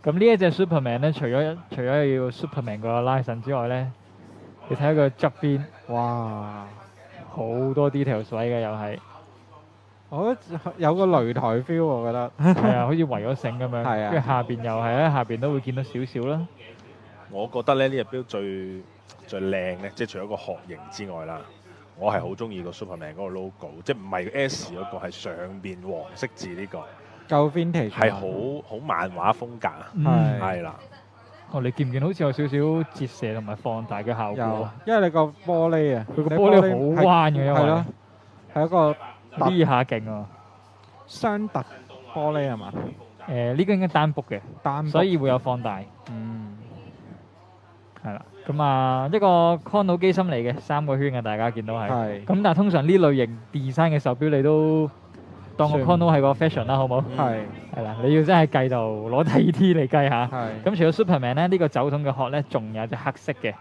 咁呢一隻 Superman 咧，除咗要 Superman 個拉神之外咧，你睇下佢側邊，哇，好多 details 位嘅又係，我覺得有個擂台 feel，我覺得係啊，好似圍咗繩咁樣，係啊跟住下邊又係咧，下邊都會見到少少啦。我覺得咧呢隻錶最靚咧，即係除咗個殼型之外啦，我係好中意個 Superman 嗰個 logo，即係唔係 S 嗰個，係上邊黃色字呢個，夠 vintage，係好漫畫風格啊，嗯係啦，哦，你見唔見好似有少少折射同埋放大嘅效有果？，因為你個玻璃啊，佢個玻璃好彎嘅，因為係咯，係一個呢下勁啊！雙突玻璃係嘛？呢個應該單幅嘅，單所以會有放大。嗯係啦，咁啊一個 Cono 機芯嚟嘅，3個圈嘅，大家見到係。係咁但係通常呢類型 design 嘅手錶，你都當個算 Cono 係個 fashion 啦，好冇？係係啦，你要真係計就攞第二啲嚟計下。係。咁除咗 Superman 咧，呢個酒桶嘅殼咧，仲有隻黑色嘅。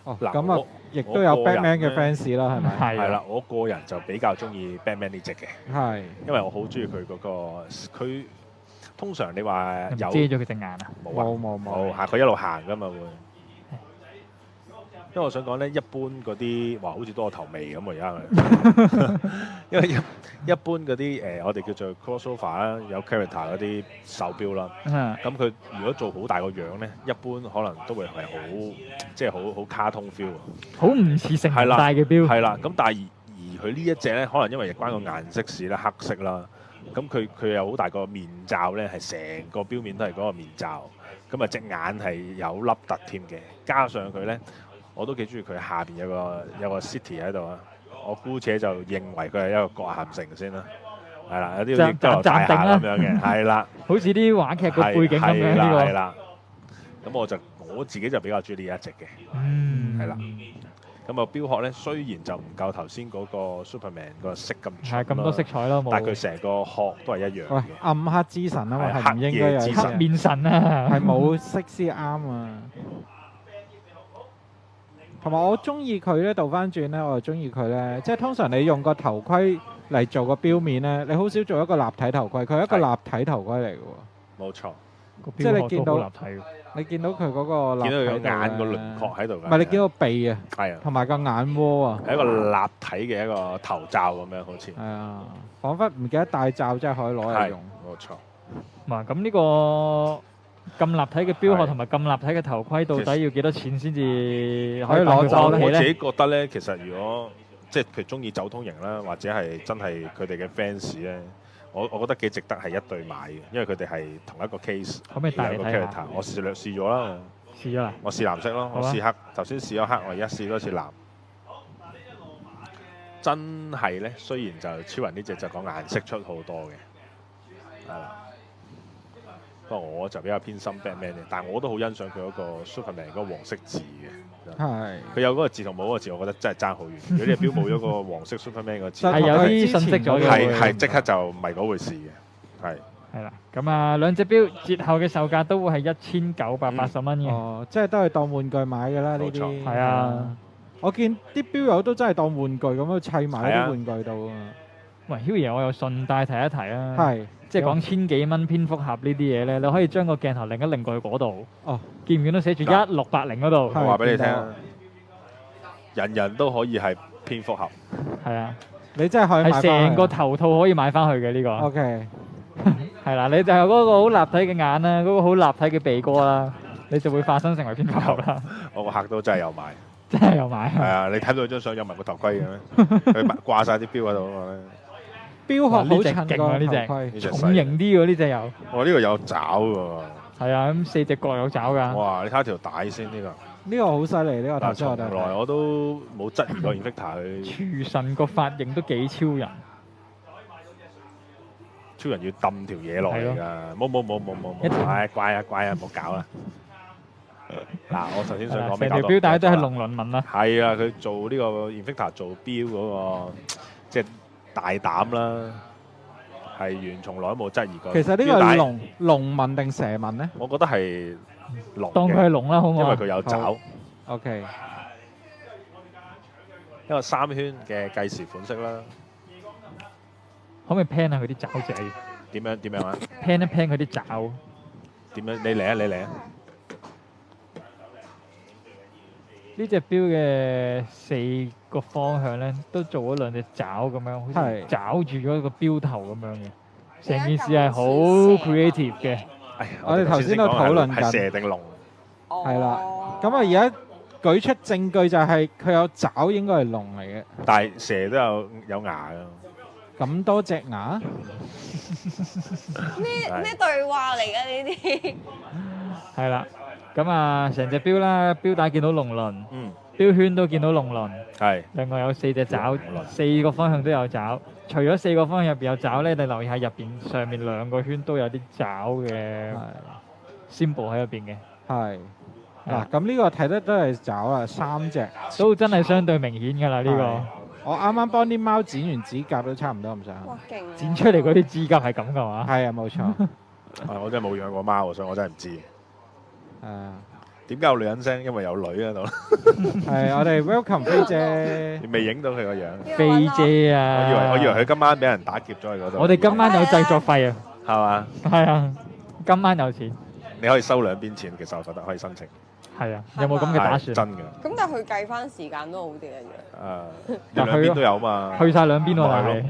哦，嗱咁啊我，亦都有我個人 Batman 嘅呢 fans 啦，係咪？係係啦，我個人就比較中意 Batman 呢只嘅，係因為我好中意佢嗰個佢通常你話有遮咗佢隻眼啊！冇啊？冇冇行佢一路行噶嘛會。因為我想講咧，一般嗰啲話好似多個頭尾咁啊，而家因為一般嗰啲我哋叫做 crossover 啦，有 character 嗰啲手錶啦，嗯咁佢如果做好大個樣咧，一般可能都會係好即係好卡通 feel 啊。好唔似成人係啦戴嘅錶。係啦，咁但係而佢呢一隻咧，可能因為關個顏色事啦，黑色啦，咁佢有好大個面罩咧，係成個錶面都係嗰個面罩，咁啊隻眼係有粒突添嘅，加上佢咧。我都幾中意佢下邊有個 city 喺度啊！我姑且就認為佢係一個國咸城先啦，係啦，有啲好似高樓大廈咁樣嘅，係啦，好似啲話劇個背景咁樣呢個。係啦。咁我自己就比較中意呢一隻嘅，嗯，係啦。咁啊，錶殼咧雖然就唔夠頭先嗰個 Superman 個色咁重係咁多色彩咯，冇。但係佢成個殼都係一樣喂嘅，，暗黑之神啊嘛，係係唔應該有黑夜之神黑面神啊！係冇色先啱啊！同埋我中意佢咧，倒翻轉咧，我就中意佢咧。即係通常你用個頭盔嚟做個錶面咧，你好少做一個立體頭盔，佢係一個立體頭盔嚟嘅喎。冇錯。即係你見到個錶殼都好立體嘅。你見到佢嗰個立見到佢個體度眼個咧輪廓喺度㗎。唔係你見到鼻啊，係啊，同埋個眼窩啊，係一個立體嘅一個頭罩咁樣，好似係啊，彷彿唔記得戴罩真係可以攞嚟係用。冇錯。嗱，咁呢個咁立體嘅錶殼係同埋咁立體嘅頭盔，到底要幾多錢先至可以攞攞走起咧？我自己覺得咧，其實如果即係譬如中意酒通型啦，或者係真係佢哋嘅 fans 咧，我覺得幾值得係一對買嘅，因為佢哋係同一個 case，可唔可以帶嚟兩個睇下 character。我試咗啦，試咗啦。我試藍色咯，好啊我試黑，頭先試咗黑，我而家試多次藍。真係咧，雖然就超人呢只就講顏色出好多嘅，係啦。不過我就比較偏心 Batman 嘅，但係我都好欣賞佢嗰個 Superman 嗰個黃色字嘅。係。佢有嗰個字同冇嗰個字，我覺得真係爭好遠。如果你表冇咗個黃色 Superman 個字，係係有啲信息咗嘅。係即刻就唔係嗰回事嘅，係。係啦，咁啊兩隻錶折後嘅售價都會係1980蚊嘅。哦，即係都係當玩具買嘅啦，呢啲。冇錯係啊。我見啲錶友都真係當玩具咁樣砌埋喺啲玩具度啊。喂，Hughie，我又順帶提一提啊。係。即係講千幾蚊蝙蝠俠呢啲嘢咧，你可以將個鏡頭擰一擰過去嗰度。哦。見唔見到寫住1680嗰度？我話俾你聽啊，人人都可以係蝙蝠俠。係啊。你真係可以買返係成個頭套可以買翻去嘅呢個。OK。係啦，你就係嗰個好立體嘅眼啦，嗰個好立體嘅鼻哥啦，你就會化身成為蝙蝠俠啦。我個客都真係有買。真係有買。係啊，你睇到張相有埋個頭盔嘅咩？佢掛晒啲錶喺度啊嘛。錶殼好呢隻襯勁啊！呢個頭盔。隻重型啲喎，呢隻有。我呢個有爪喎。係啊，咁4隻角有爪㗎。哇！你睇下條帶先呢個。呢個好犀利，呢個頭但從先我哋來我都冇質疑過 Invicta 佢。廚神個髮型都幾超人。超人要揼條嘢落嚟㗎，冇，唉乖啊，唔好搞啦。嗱，我頭先想講咩？成條錶帶都係龍鱗紋啦。係啊，佢做呢個 Invicta 做錶嗰個，即係大膽啦，係從來都冇質疑過。其實呢個係龍紋定蛇紋咧？我覺得係龍嘅。當佢係龍啦，好唔好？因為佢有爪。OK。一個3圈嘅計時款式啦。可唔可以 pan 下佢啲爪仔？點樣啊 ？pan 一 pan 佢啲爪。點樣？你嚟啊！你嚟啊！呢隻錶嘅4個方向咧，都做咗兩隻爪咁樣，好似係爪住咗個錶頭咁樣嘅。成件事係好有一嚿好似蛇 creative 嘅。哎我哋頭先都討論緊係蛇定龍？係啦咁啊，而家舉出證據就係佢有爪，應該係龍嚟嘅。但係蛇都有牙㗎。咁多隻牙，咩對話嚟嘅呢啲？係啦，咁啊，成隻錶啦，錶帶見到龍鱗，嗯，錶圈都見到龍鱗，係另外有4隻爪，4個方向都有爪。除咗4個方向入邊有爪咧，你留意下入邊上面2個圈都有啲爪嘅 symbol 喺入邊嘅，係嗱，係咁呢個睇得都係爪啦，3隻。都真係相對明顯㗎啦呢個。我啱啱幫啲貓剪完指甲都差唔多咁上下。哇，勁啊！剪出嚟嗰啲指甲係咁㗎嘛？係啊，冇錯。我真係冇養過貓，所以我真係唔知誒，點解有女人聲，因為有女喺度。係我哋 welcome 飛姐。你未影到佢個樣，飛姐啊！我以為佢今晚俾人打劫咗喺嗰度。我哋今晚有製作費啊，係嘛？係啊，今晚有錢，你可以收兩邊錢，其實我覺得可以申請。係啊，有冇咁嘅打算？係真嘅。咁但係佢計翻時間都好啲一樣。你兩邊都有嘛？去晒兩邊喎，咪係咯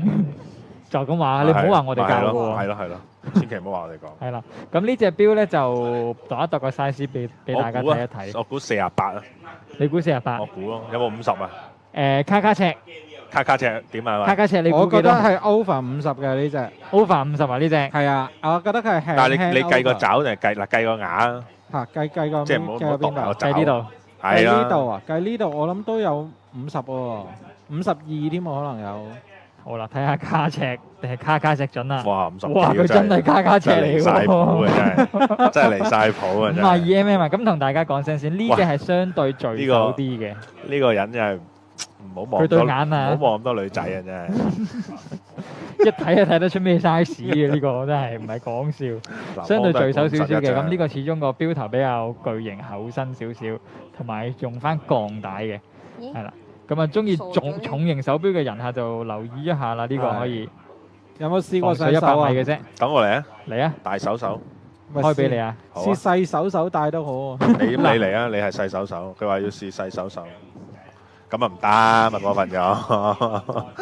但係就咁話，你唔好話我哋教嘅喎。係咯係咯，千祈唔好話我哋講。係啦，咁呢隻錶咧就度一度個 size 俾大家睇一睇。我估48啊，你估48？我估咯，有冇50啊？卡卡尺，卡尺點啊？卡卡尺你我估幾多覺得係 over 50嘅呢隻。 ？over 50啊呢隻？係啊，我覺得佢係輕輕但係你計個 over 爪定係計個牙啊？嚇，計個即係唔好計個邊度？度埋個爪。喺呢度。計係呢度啦，啊，計呢度我諗都有50喎，52添喎，可能有。好啦，睇下卡尺定係卡卡尺準啦。哇50哇！佢真係卡卡尺真係離嚟晒譜喎。啊！真係離晒譜啊！真係52 mm 啊，咁同大家講聲先，呢隻係相對聚手啲嘅。呢個人真係唔好望佢對咁多，眼啊唔好望咁多女仔啊！真係。一睇就睇得出咩 size 嘅呢個真係唔係講笑，相對聚手少少嘅。咁呢個始終個標頭比較巨型厚身少少，同埋用翻鋼帶嘅，咦係啦。咁啊，中意傻咗重重型手錶嘅人客就留意一下啦，呢個可以有冇試過防水100洗手啊？米嘅啫。等我嚟啊！嚟啊，大手手，咪開俾你啊！好啊試細手帶都好啊。你嚟啊！你係細手手，佢話要試細手手，咁啊唔得，咪過分咗。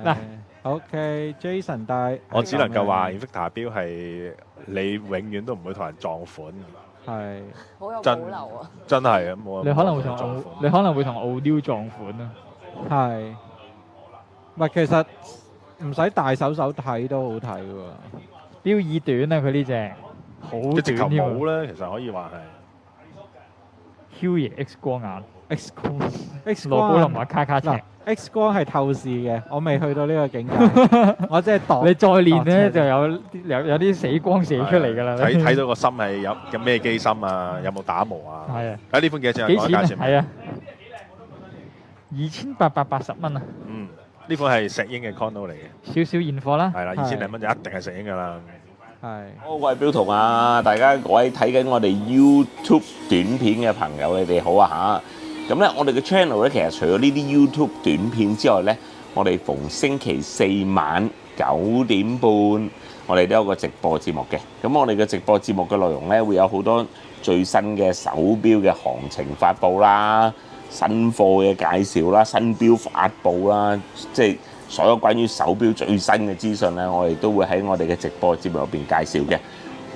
嗱OK，Jason 帶。我只能夠話 Invicta 錶係你永遠都唔會同人撞款，係好有保真留啊！真係啊！冇你可能會同撞款你可能會同奧雕撞款啊！係。唔係，其實唔使大手睇都好睇喎。錶耳短啊，佢呢隻好即直頭短添啊冇咧，其實可以話係。 ，Huey X 光眼， X 光，X 羅寶光林話卡卡尺。嗱，X 光係透視嘅，我未去到呢個境界，我即係度。你再練咧，度就有啲死光射出嚟㗎啦。睇到個心係有咩機芯啊，有冇打磨啊？係啊，呢款幾多錢啊？幾錢啊？講價錢係啊，2880蚊啊，嗯，呢款係石英嘅 Cono 嚟嘅，少少現貨啦。係啦，2000零蚊就一定係石英㗎啦。係好，我係標童啊！大家各位睇緊我哋 YouTube 短片嘅朋友，你哋好啊嚇！咁咧，我哋嘅 channel 咧，其實除咗呢啲 YouTube 短片之外咧，我哋逢星期四晚9點半，我哋都有個直播節目嘅。咁我哋嘅直播節目嘅內容咧，會有好多最新嘅手錶嘅行情發布啦、新貨嘅介紹啦、新錶發布啦，即係所有關於手錶最新嘅資訊咧，我哋都會喺我哋嘅直播節目入邊介紹嘅。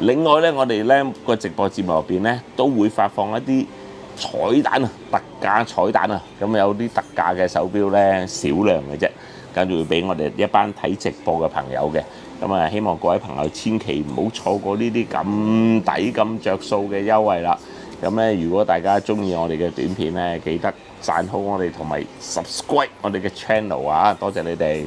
另外咧，我哋咧個直播節目入邊咧，都會發放一啲彩蛋啊，特價彩蛋啊，咁有啲特價嘅手錶咧，少量嘅啫，跟住會俾我哋一班睇直播嘅朋友嘅。咁啊，希望各位朋友千祈唔好錯過呢啲咁抵咁着數嘅優惠啦。咁咧，如果大家中意我哋嘅短片咧，記得讚好我哋同埋 subscribe 我哋嘅 channel 啊！多謝你哋。